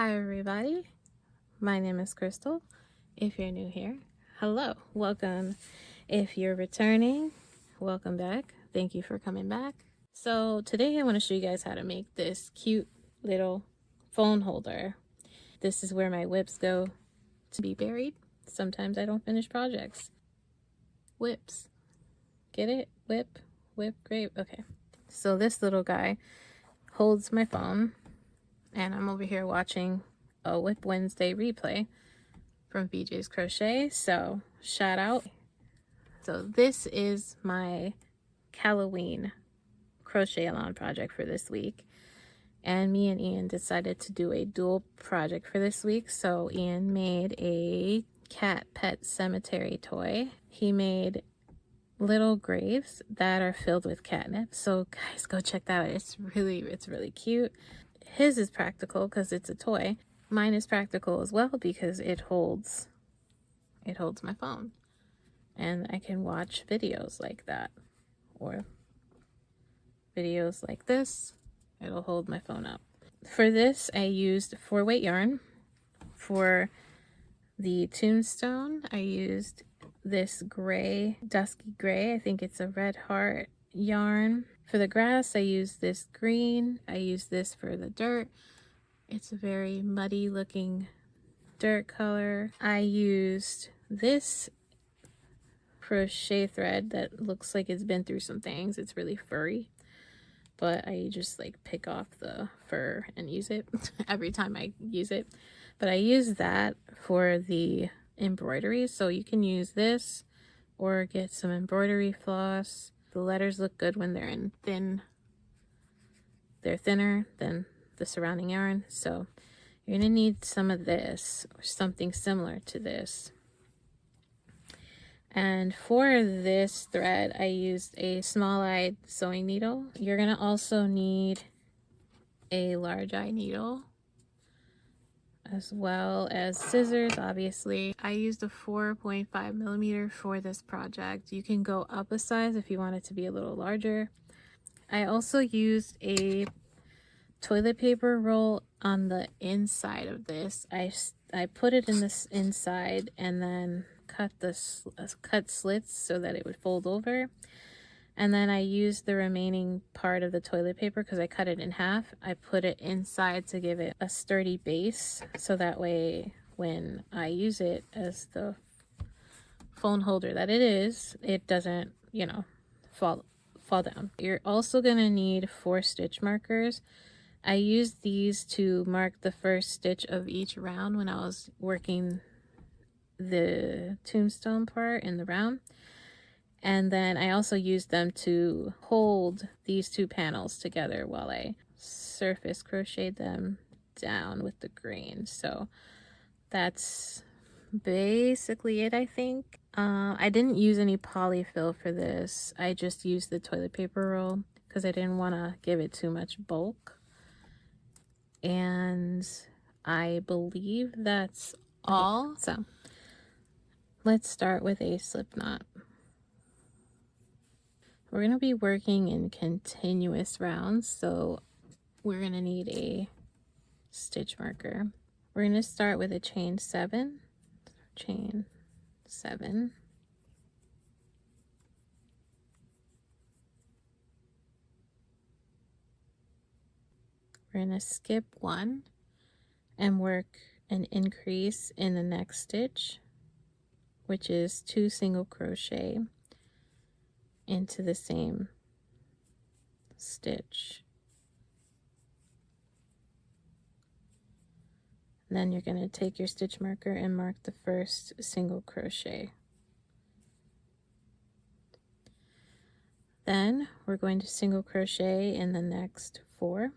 Hi everybody, my name is Crystal. If you're new here, hello, welcome. If you're returning, welcome back. Thank you for coming back. So today I want to show you guys how to make this cute little phone holder. This is where my whips go to be buried. Sometimes I don't finish projects. Whips. Get it? Whip, great. Okay. So this little guy holds my phone, and I'm over here watching a Whip Wednesday replay from BJ's Crochet, so shout out. So this is my CALOWEEN crochet along project for this week, and me and Ian decided to do a dual project for this week. So Ian made a cat pet cemetery toy. He made little graves that are filled with catnip, so guys, go check that out. It's really cute. His is practical because it's a toy. Mine is practical as well because it holds my phone, and I can watch videos like that or videos like this. It'll hold my phone up. For this I used 4-weight yarn. For the tombstone I used this gray, dusky gray, I think it's a red heart yarn. For the grass I used this green. I used this for the dirt. It's a very muddy looking dirt color. I used this crochet thread that looks like it's been through some things. It's really furry, but I just like pick off the fur and use it every time I use it. But I use that for the embroidery, so you can use this or get some embroidery floss. The letters look good when they're in they're thinner than the surrounding yarn, so you're gonna need some of this or something similar to this. And for this thread I used a small-eyed sewing needle. You're gonna also need a large-eye needle as well as scissors. Obviously I used a 4.5 millimeter for this project. You can go up a size if you want it to be a little larger. I also used a toilet paper roll on the inside of this. I put it in this inside and then cut slits so that it would fold over, and then I used the remaining part of the toilet paper because I cut it in half. I put it inside to give it a sturdy base, so that way when I use it as the phone holder that it is, it doesn't, you know, fall down. You're also gonna need 4 stitch markers. I used these to mark the first stitch of each round when I was working the tombstone part in the round, and then I also used them to hold these 2 panels together while I surface crocheted them down with the green. So that's basically it, I think. I didn't use any polyfill for this. I just used the toilet paper roll because I didn't want to give it too much bulk. And I believe that's all. So let's start with a slip knot. We're going to be working in continuous rounds, so we're going to need a stitch marker. We're going to start with a chain 7. Chain 7. We're going to skip 1 and work an increase in the next stitch, which is 2 single crochet into the same stitch. Then you're going to take your stitch marker and mark the first single crochet. Then we're going to single crochet in the next 4.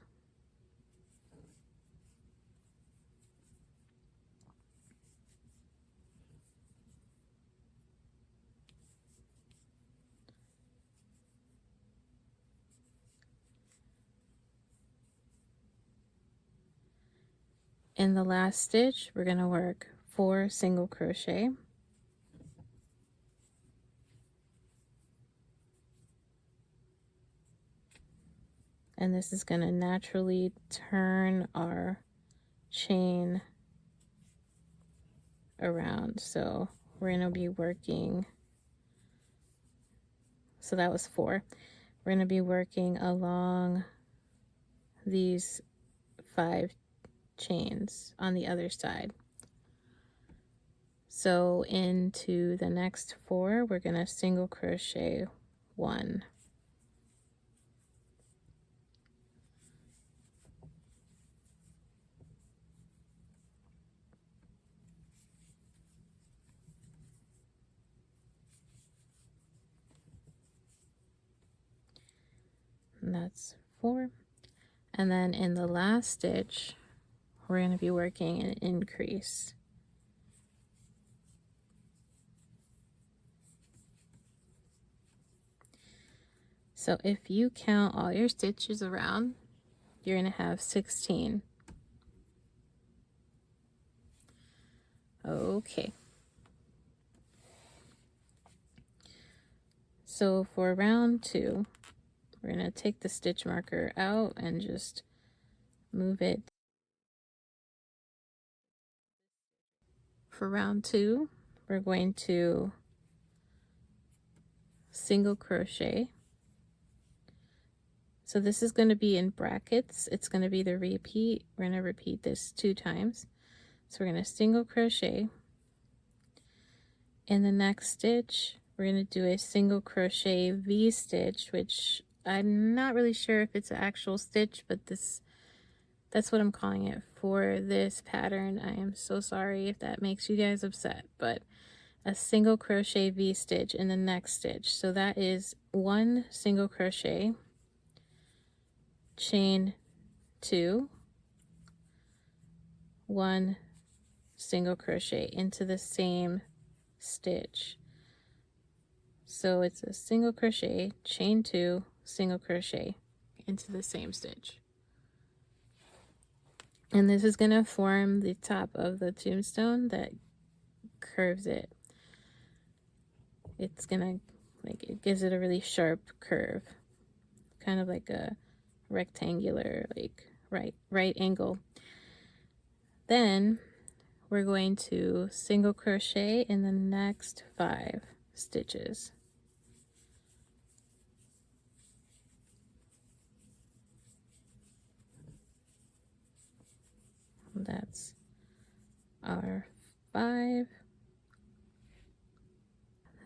In the last stitch, we're going to work 4 single crochet. And this is going to naturally turn our chain around. So we're going to be working, so that was 4. We're going to be working along these 5 chains on the other side. So into the next 4, we're going to single crochet 1. And that's 4. And then in the last stitch, we're going to be working an increase. So if you count all your stitches around, you're going to have 16. Okay. So for round 2, we're going to take the stitch marker out and just move it. For round 2, we're going to single crochet. So this is going to be in brackets. It's going to be the repeat. We're going to repeat this 2 times. So we're going to single crochet. In the next stitch, we're going to do a single crochet V stitch, which I'm not really sure if it's an actual stitch, but that's what I'm calling it for this pattern. I am so sorry if that makes you guys upset, but a single crochet V stitch in the next stitch. So that is 1 single crochet, chain 2, 1 single crochet into the same stitch. So it's a single crochet, chain 2, single crochet into the same stitch. And this is going to form the top of the tombstone that curves it. It's going to, like, it gives it a really sharp curve, kind of like a rectangular, like right angle. Then we're going to single crochet in the next 5 stitches. That's our 5.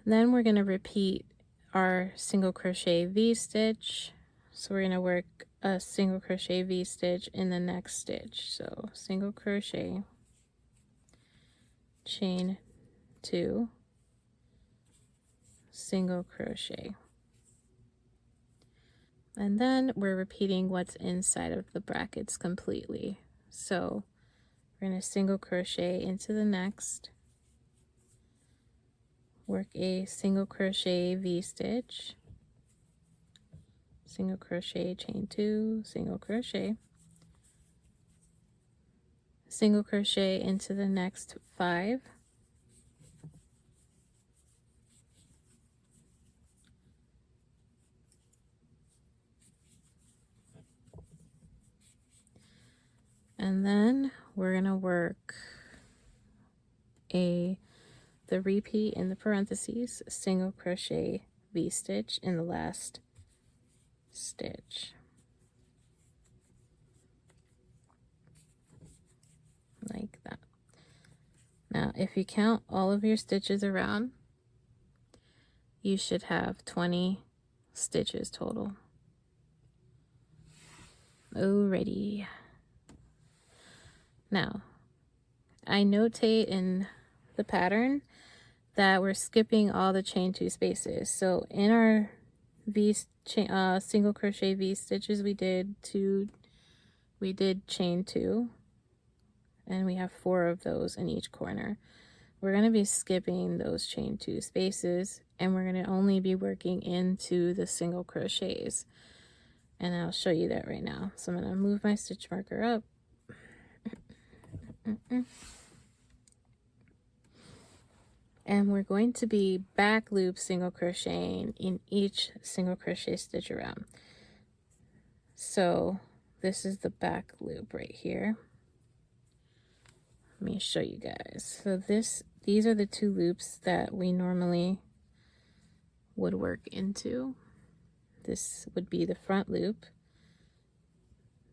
Then we're going to repeat our single crochet V stitch. So we're going to work a single crochet V stitch in the next stitch. So single crochet, chain 2, single crochet. And then we're repeating what's inside of the brackets completely. So we're going to single crochet into the next, work a single crochet V stitch, single crochet, chain 2, single crochet into the next 5, and then we're going to work the repeat in the parentheses, single crochet V stitch in the last stitch, like that. Now if you count all of your stitches around, you should have 20 stitches total. Alrighty. Now I notate in the pattern that we're skipping all the chain 2 spaces. So in our single crochet V stitches, we did chain 2, and we have 4 of those in each corner. We're going to be skipping those chain 2 spaces, and we're going to only be working into the single crochets, and I'll show you that right now. So I'm going to move my stitch marker up. And we're going to be back loop single crocheting in each single crochet stitch around. So this is the back loop right here. me show you guys. So these are the 2 loops that we normally would work into. This would be the front loop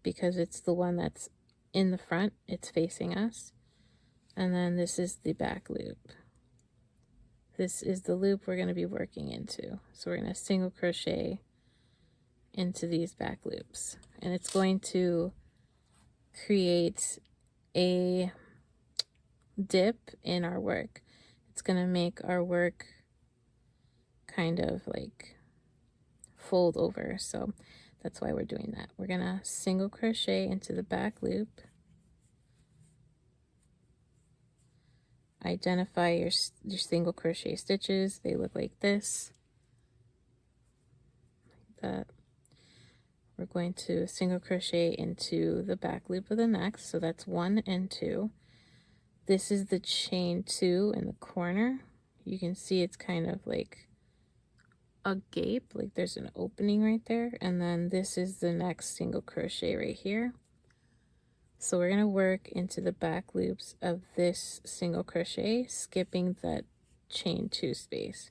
because it's the one that's in the front, it's facing us. And then this is the back loop. This is the loop we're going to be working into. So we're going to single crochet into these back loops, and it's going to create a dip in our work. It's going to make our work kind of like fold over, so that's why we're doing that. We're going to single crochet into the back loop, identify your single crochet stitches. They look like this, like that. We're going to single crochet into the back loop of the next, so that's 1 and 2. This is the chain 2 in the corner. You can see it's kind of like a gape, like there's an opening right there, and then this is the next single crochet right here. So we're going to work into the back loops of this single crochet, skipping that chain 2 space,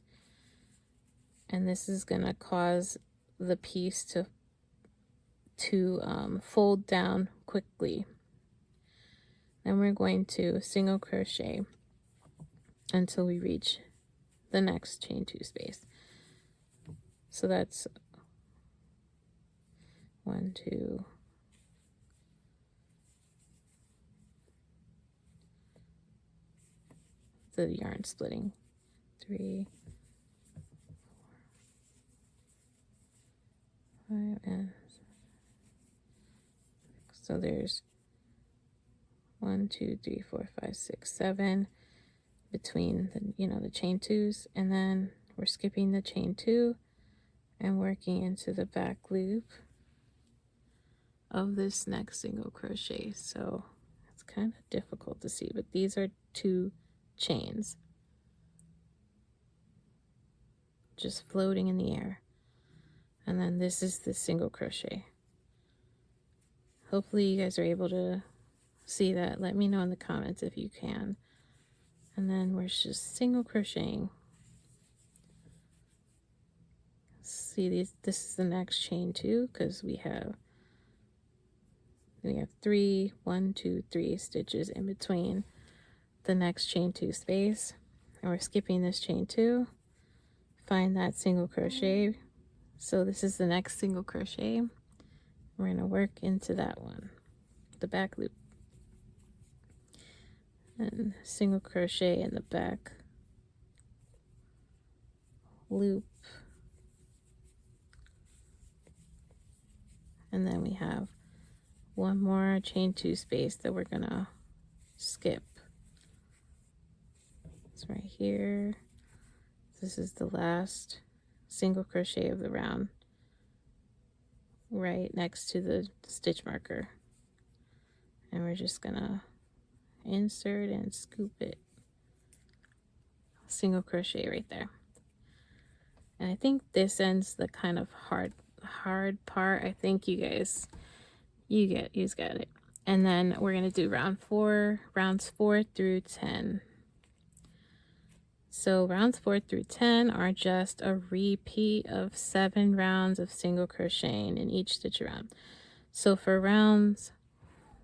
and this is going to cause the piece to fold down quickly. Then we're going to single crochet until we reach the next chain 2 space. So that's 1, 2, the yarn splitting, 3, 4, 5, and 6. So there's 1, 2, 3, 4, 5, 6, 7 between the chain 2s, and then we're skipping the chain 2 and working into the back loop of this next single crochet. So it's kind of difficult to see, but these are 2 chains just floating in the air, and then this is the single crochet. Hopefully you guys are able to see that. Let me know in the comments if you can. And then we're just single crocheting. See, this is the next chain 2, because we have 3, 1, 2, 3 stitches in between the next chain 2 space, and we're skipping this chain 2, find that single crochet. So this is the next single crochet. We're going to work into that one, the back loop, and single crochet in the back loop, and then we have 1 more chain 2 space that we're gonna skip. It's right here. This is the last single crochet of the round, right next to the stitch marker, and we're just gonna insert and scoop it, single crochet right there. And I think this ends the kind of hard part. I think you guys got it. And then we're gonna do rounds 4 through 10. So rounds 4 through 10 are just a repeat of 7 rounds of single crocheting in each stitch around. So for rounds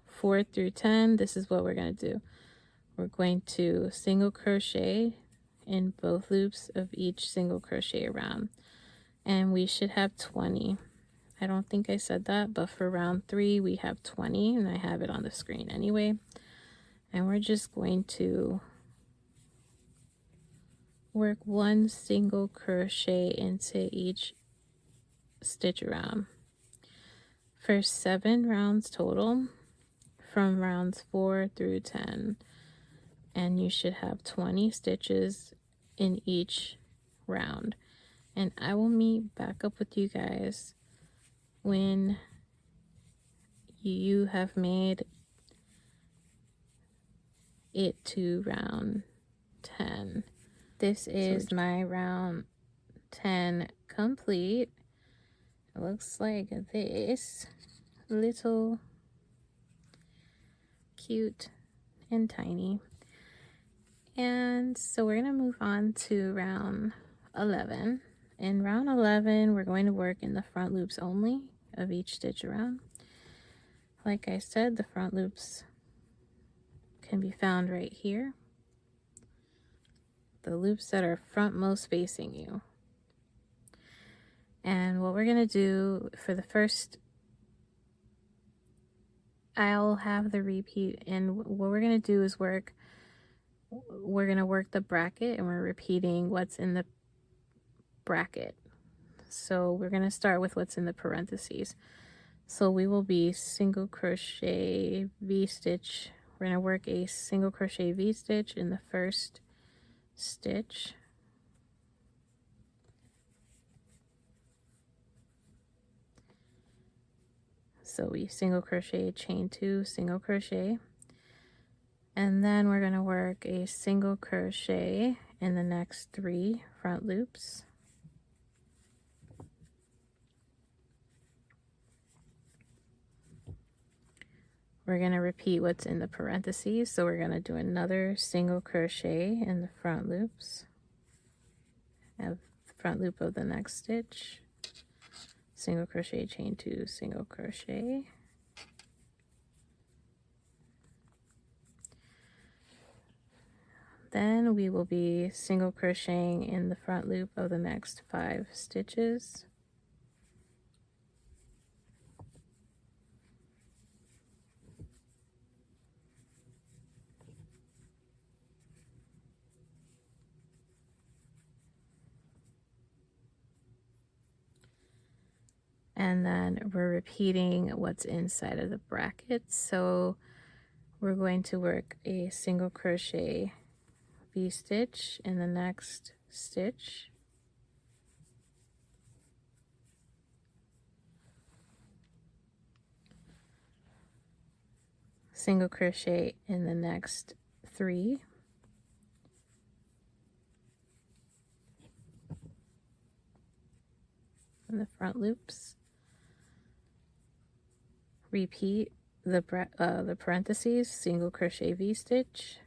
4 through 10, this is what we're going to do. We're going to single crochet in both loops of each single crochet around, and we should have 20. I don't think I said that, but for round 3 we have 20, and I have it on the screen anyway. And we're just going to work 1 single crochet into each stitch around for 7 rounds total, from rounds 4 through 10, and you should have 20 stitches in each round. And I will meet back up with you guys when you have made it to round 10. This is my round 10 complete. It looks like this little cute and tiny. And so we're going to move on to round 11. In round 11, we're going to work in the front loops only of each stitch around. Like I said, the front loops can be found right here. The loops that are frontmost facing you. And what we're going to do for the first, I'll have the repeat, and what we're going to do is we're going to work the bracket, and we're repeating what's in the bracket. So we're going to start with what's in the parentheses. So we will be single crochet V-stitch. We're going to work a single crochet V-stitch in the first stitch. So we single crochet, chain 2, single crochet, and then we're going to work a single crochet in the next 3 front loops. We're going to repeat what's in the parentheses, so we're going to do another single crochet in the front loops of the front loop of the next stitch. Single crochet, chain 2, single crochet. Then we will be single crocheting in the front loop of the next 5 stitches. And then we're repeating what's inside of the brackets. So we're going to work a single crochet V-stitch in the next stitch. Single crochet in the next 3. In the front loops. Repeat the parentheses, single crochet V-stitch.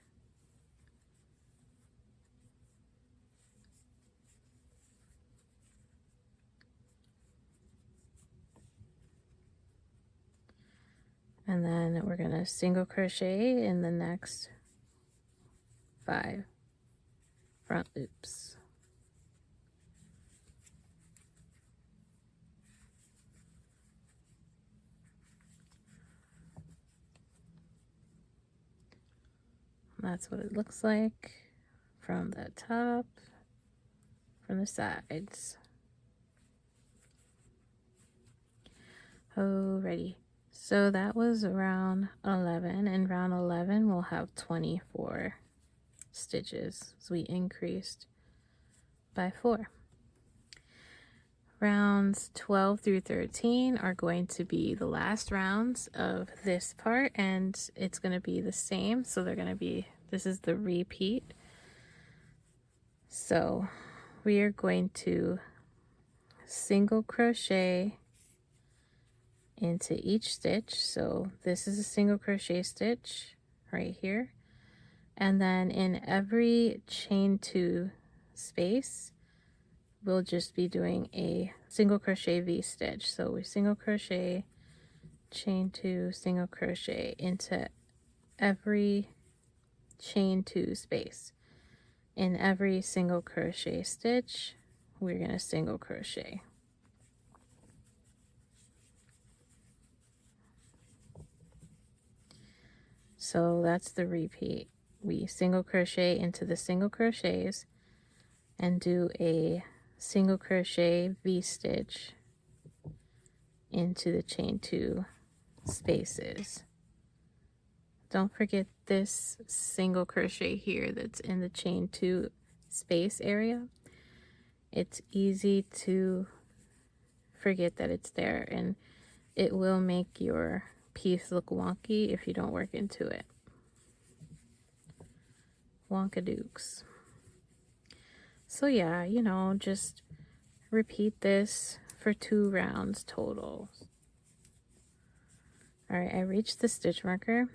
And then we're going to single crochet in the next 5 front loops. That's what it looks like from the top, from the sides. Alrighty, so that was round 11. In round 11, we'll have 24 stitches. So we increased by 4. Rounds 12 through 13 are going to be the last rounds of this part, and it's going to be the same. So they're going to be, this is the repeat. So we are going to single crochet into each stitch. So this is a single crochet stitch right here. And then in every chain 2 space, we'll just be doing a single crochet V-stitch. So we single crochet, chain 2, single crochet into every chain 2 space. In every single crochet stitch, we're going to single crochet. So that's the repeat. We single crochet into the single crochets and do a single crochet V-stitch into the chain 2 spaces. Don't forget this single crochet here that's in the chain 2 space area. It's easy to forget that it's there, and it will make your piece look wonky if you don't work into it. Wonkadooks. So yeah, you know, just repeat this for 2 rounds total. Alright, I reached the stitch marker.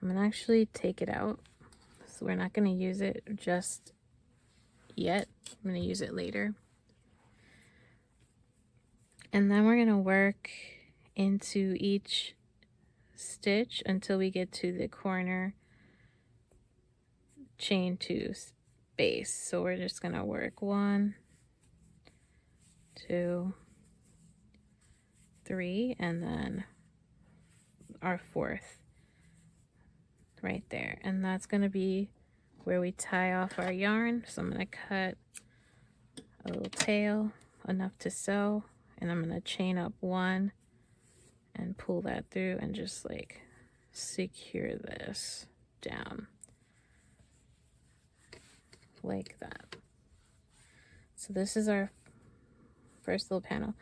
I'm gonna actually take it out. So we're not gonna use it just yet. I'm gonna use it later. And then we're gonna work into each stitch until we get to the corner chain 2 space. So we're just gonna work 1, 2, 3, and then our 4th right there. And that's gonna be where we tie off our yarn. So I'm gonna cut a little tail enough to sew, and I'm gonna chain up 1 and pull that through and just like secure this down like that. So this is our first little panel.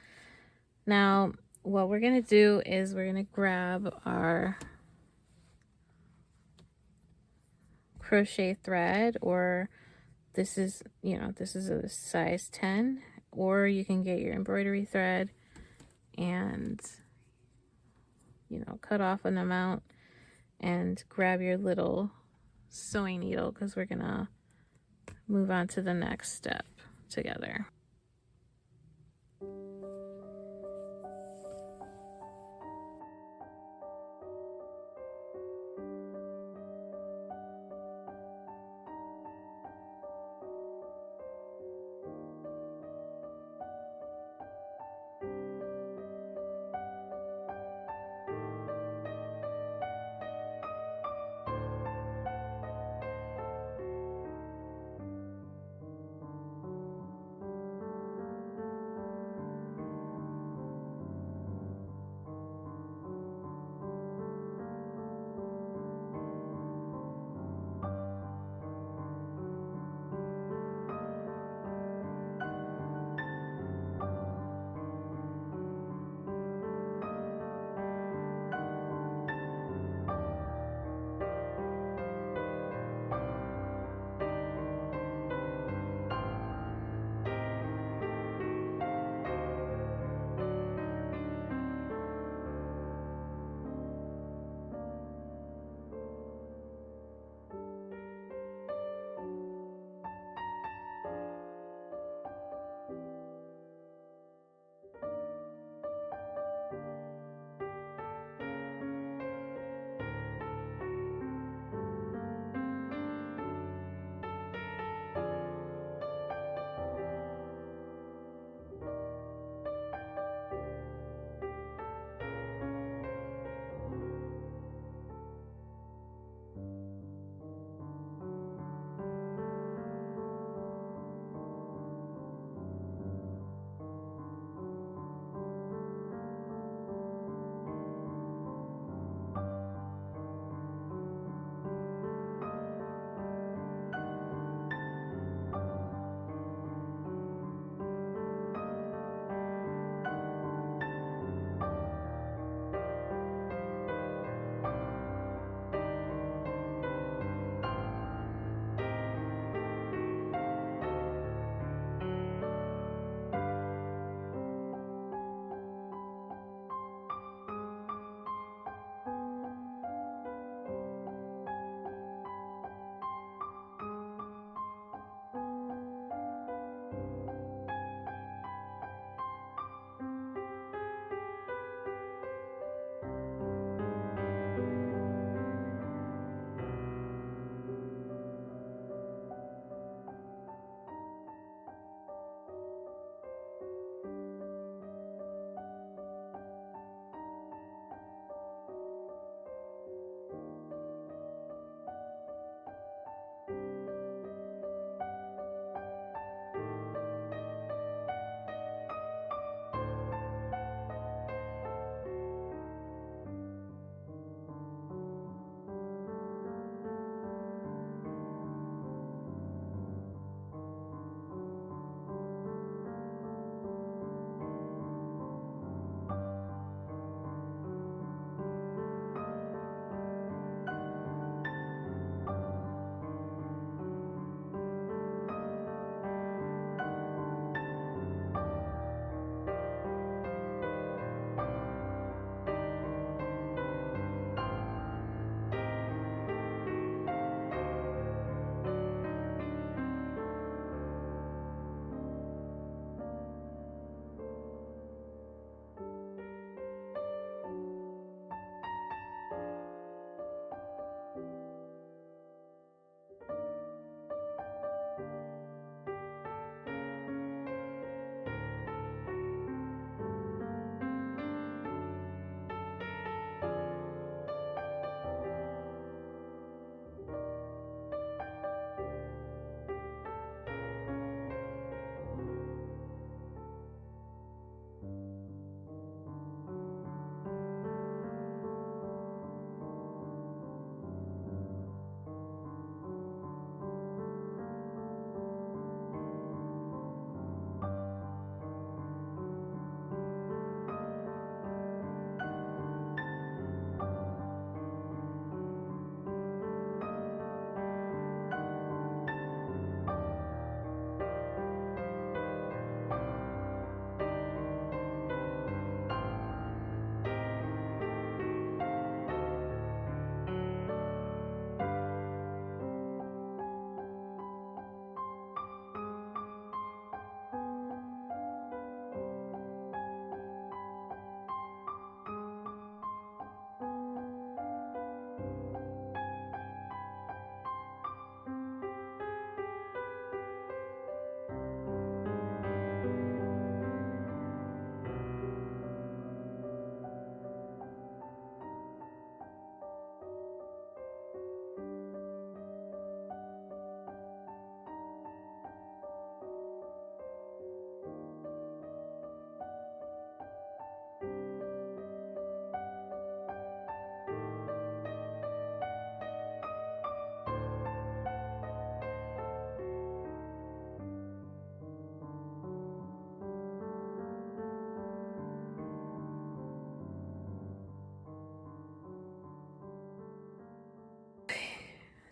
Now what we're gonna do is we're gonna grab our crochet thread, or this is, you know, this is a size 10, or you can get your embroidery thread and, you know, cut off an amount and grab your little sewing needle, because we're gonna move on to the next step together.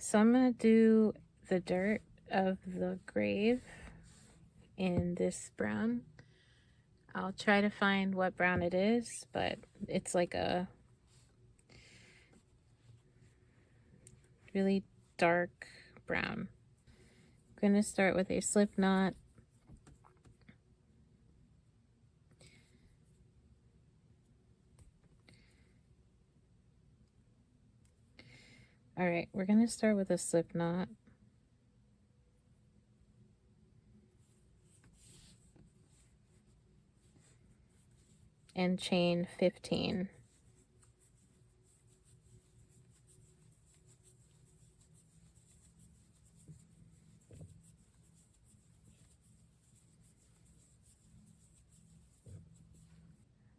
So I'm going to do the dirt of the grave in this brown. I'll try to find what brown it is, but it's like a really dark brown. I'm going to start with a slip knot. All right, we're going to start with a slip knot. And chain 15.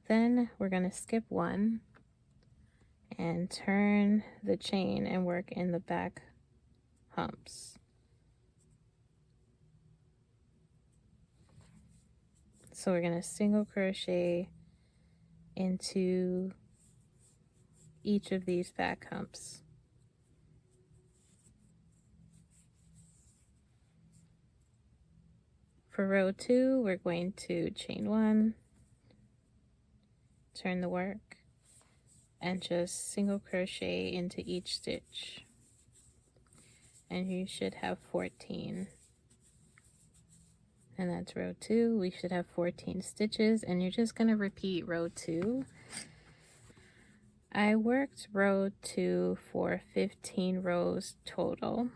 Then we're going to skip one and turn the chain and work in the back humps. So we're going to single crochet into each of these back humps. For row 2, we're going to chain 1, turn the work, and just single crochet into each stitch. And you should have 14. And that's row 2. We should have 14 stitches, and you're just going to repeat row 2. I worked row 2 for 15 rows total.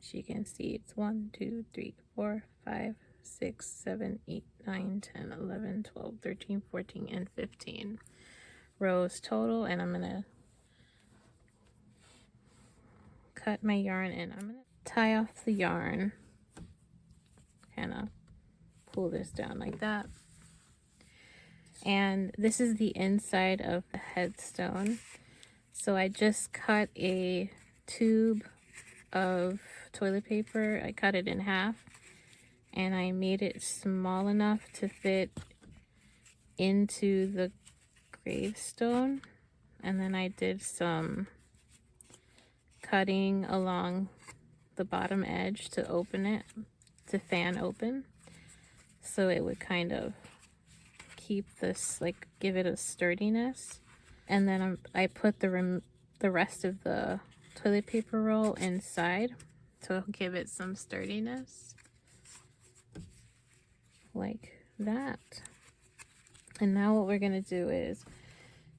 As you can see, it's 1, 2, 3, 4, 5, 6, 7, 8, 9, 10, 11, 12, 13, 14, and 15 rows total. And I'm going to cut my yarn, and I'm going to tie off the yarn. Kind of pull this down like that. And this is the inside of the headstone. So I just cut a tube of toilet paper. I cut it in half, and I made it small enough to fit into the gravestone. And then I did some cutting along the bottom edge to open it, to fan open, so it would kind of keep this, like, give it a sturdiness. And then I put the rest of the toilet paper roll inside to give it some sturdiness, like that. And now what we're going to do is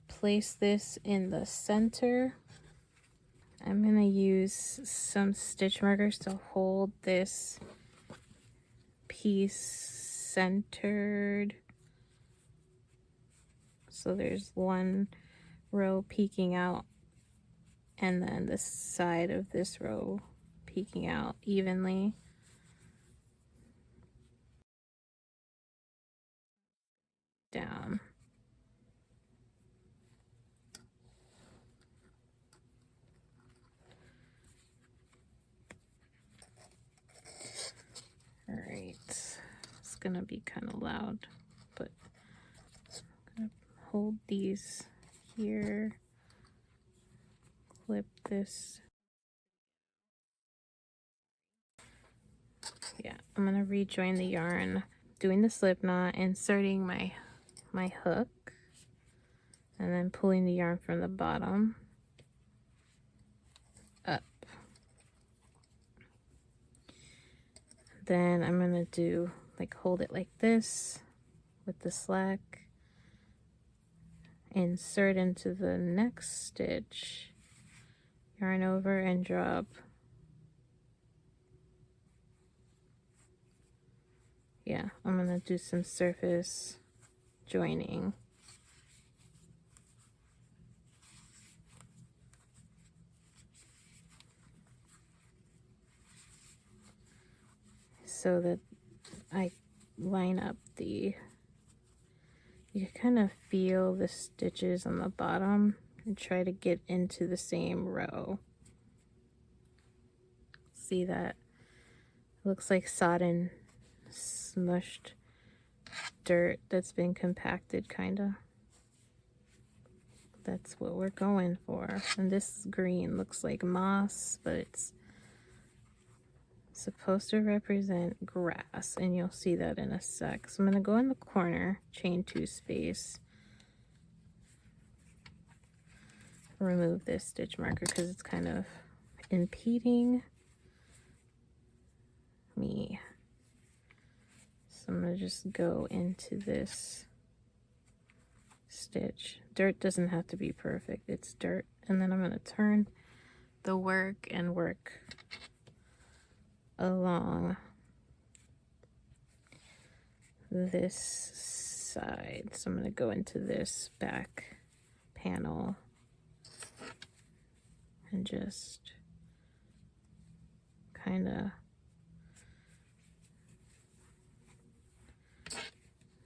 place this in the center. I'm going to use some stitch markers to hold this piece centered. So there's one row peeking out, and then the side of this row peeking out evenly. Down. All right, it's gonna be kind of loud, but I'm gonna hold these here, clip this. Yeah, I'm gonna rejoin the yarn, doing the slip knot, inserting my hook, and then pulling the yarn from the bottom up. Then I'm gonna do, like, hold it like this with the slack, insert into the next stitch, yarn over and drop. Yeah, I'm gonna do some surface joining. So that I line up the, you kind of feel the stitches on the bottom and try to get into the same row. See that? Looks like sodden, smushed dirt that's been compacted, kind of. That's what we're going for. And this green looks like moss, but it's supposed to represent grass, and you'll see that in a sec. So I'm going to go in the corner, chain 2 space, remove this stitch marker because it's kind of impeding me. So I'm going to just go into this stitch. Dirt doesn't have to be perfect, it's dirt. And then I'm going to turn the work and work along this side. So I'm going to go into this back panel and just kind of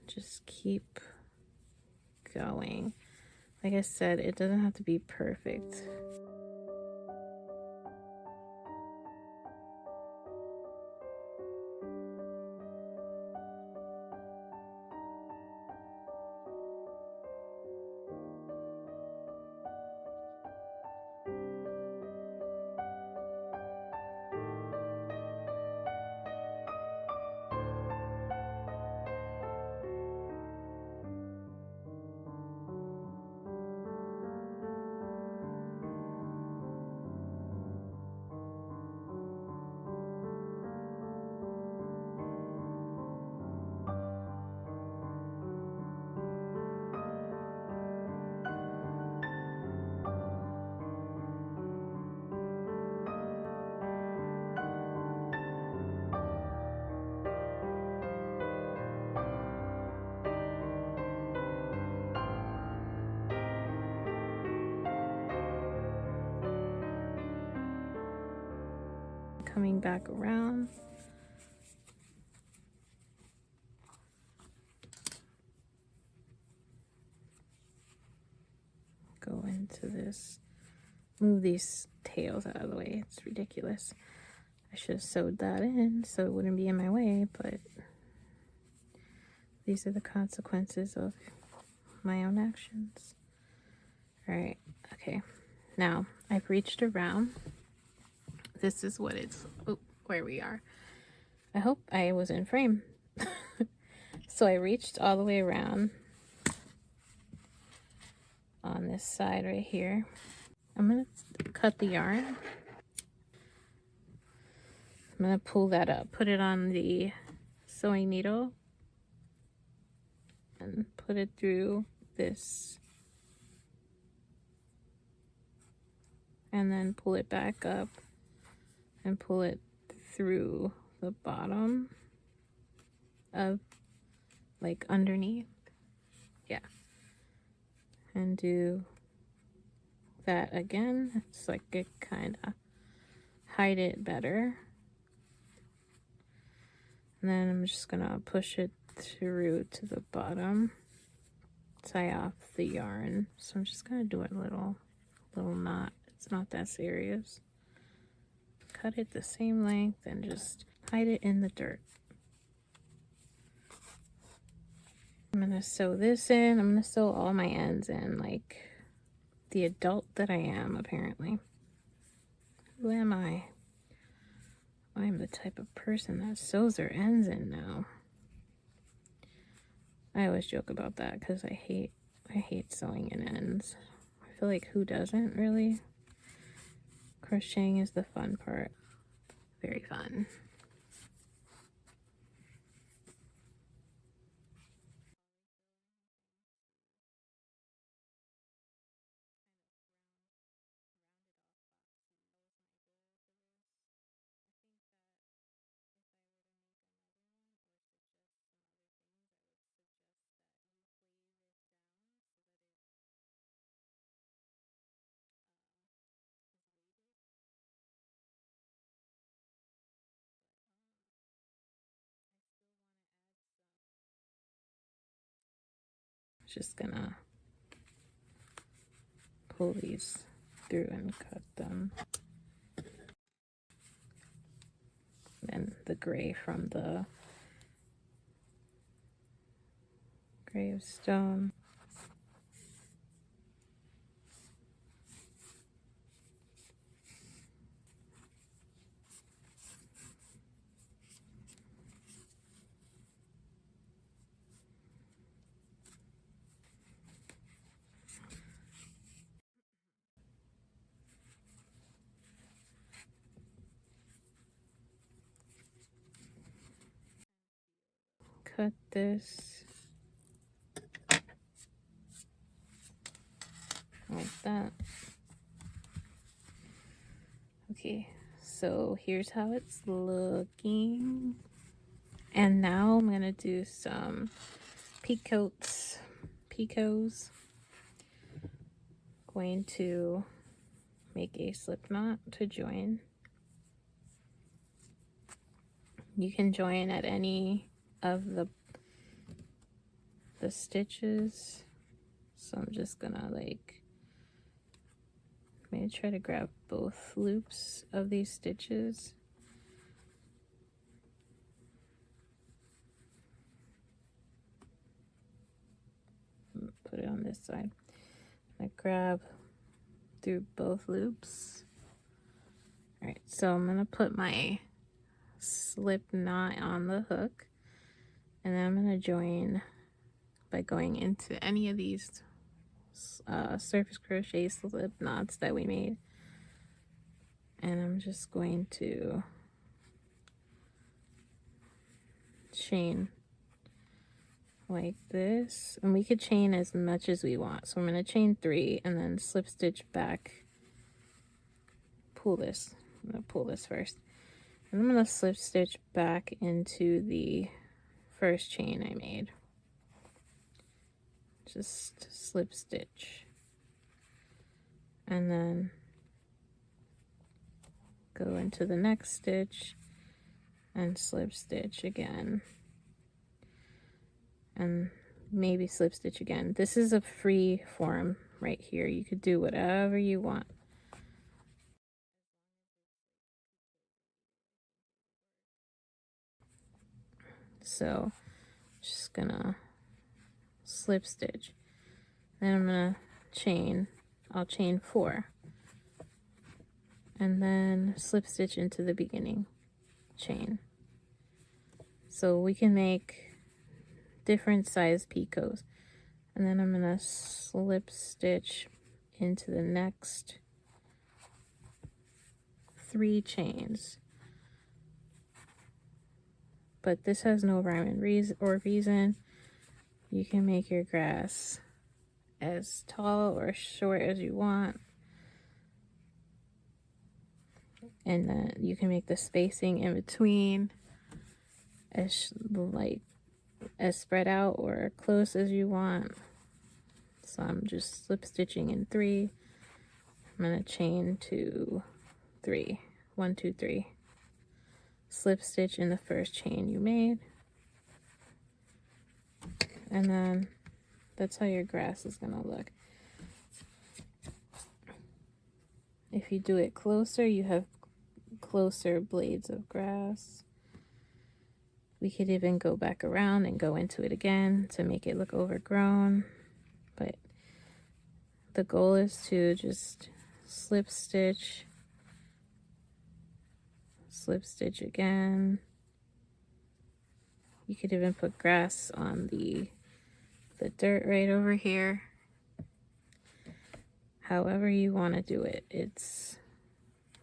just keep going. Like I said, it doesn't have to be perfect. Coming back around. Go into this. Move these tails out of the way. It's ridiculous. I should have sewed that in so it wouldn't be in my way, but these are the consequences of my own actions. Alright, okay. Now, I've reached around. This is what it's, oh, where we are. I hope I was in frame. So I reached all the way around on this side right here. I'm going to cut the yarn. I'm going to pull that up, put it on the sewing needle, and put it through this. And then pull it back up and pull it through the bottom of, like, underneath. Yeah. And do that again. It's like it kind of hide it better. And then I'm just gonna push it through to the bottom, tie off the yarn. So I'm just gonna do a little knot. It's not that serious. Cut it the same length and just hide it in the dirt. I'm gonna sew this in. I'm gonna sew all my ends in like the adult that I am, apparently. Who am I? I'm the type of person that sews their ends in now. I always joke about that because I hate sewing in ends. I feel like who doesn't, really? Crocheting is the fun part. Very fun. Just gonna pull these through and cut them. Then the gray from the gravestone. cut this like that. Okay, so here's how it's looking. And now I'm gonna do some picots, picos. Going to make a slip knot to join. You can join at any of the stitches. So I'm just gonna like maybe try to grab both loops of these stitches. Put it on this side. I grab through both loops. All right, so I'm gonna put my slip knot on the hook, and then I'm gonna join by going into any of these surface crochet slip knots that we made, and I'm just going to chain like this, and we could chain as much as we want. So I'm going to chain 3 and then slip stitch back, pull this. I'm going to pull this first, and I'm going to slip stitch back into the first chain I made. Just slip stitch, and then go into the next stitch and slip stitch again, and maybe slip stitch again. This is a free form right here. You could do whatever you want. So just gonna slip stitch, then I'm gonna chain. I'll chain 4 and then slip stitch into the beginning chain. So we can make different size picots, and then I'm gonna slip stitch into the next 3 chains. But this has no rhyme and reason. You can make your grass as tall or short as you want, and then you can make the spacing in between as spread out or close as you want. So I'm just slip stitching in 3. I'm gonna chain 2, 3, 1, 2, 3. Slip stitch in the first chain you made, and then that's how your grass is gonna look. If you do it closer, you have closer blades of grass. We could even go back around and go into it again to make it look overgrown, but the goal is to just slip stitch again. You could even put grass on the dirt right over here. However you want to do it, it's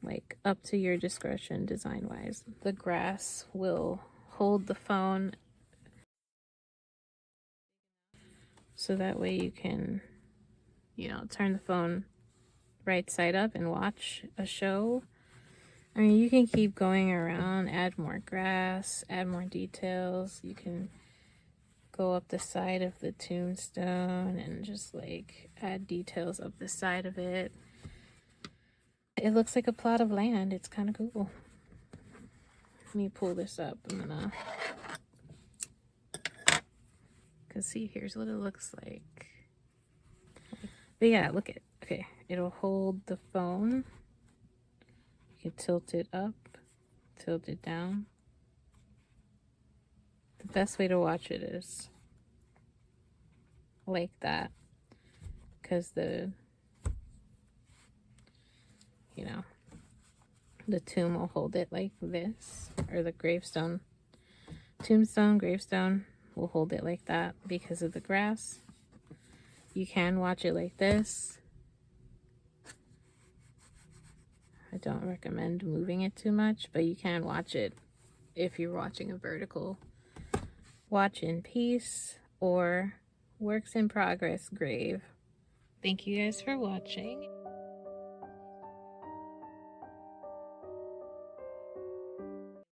like up to your discretion design wise. The grass will hold the phone so that way you can, you know, turn the phone right side up and watch a show. I mean, you can keep going around, add more grass, add more details. You can go up the side of the tombstone and just like add details up the side of it. It looks like a plot of land. It's kind of cool. Let me pull this up. I'm gonna, cause see, here's what it looks like. But yeah, look at, okay, it'll hold the phone. You can tilt it up, tilt it down. The best way to watch it is like that, because the, you know, the tomb will hold it like this, or the gravestone, tombstone, gravestone will hold it like that because of the grass. You can watch it like this. I don't recommend moving it too much, but you can watch it if you're watching a vertical watch in peace or works in progress grave. Thank you guys for watching.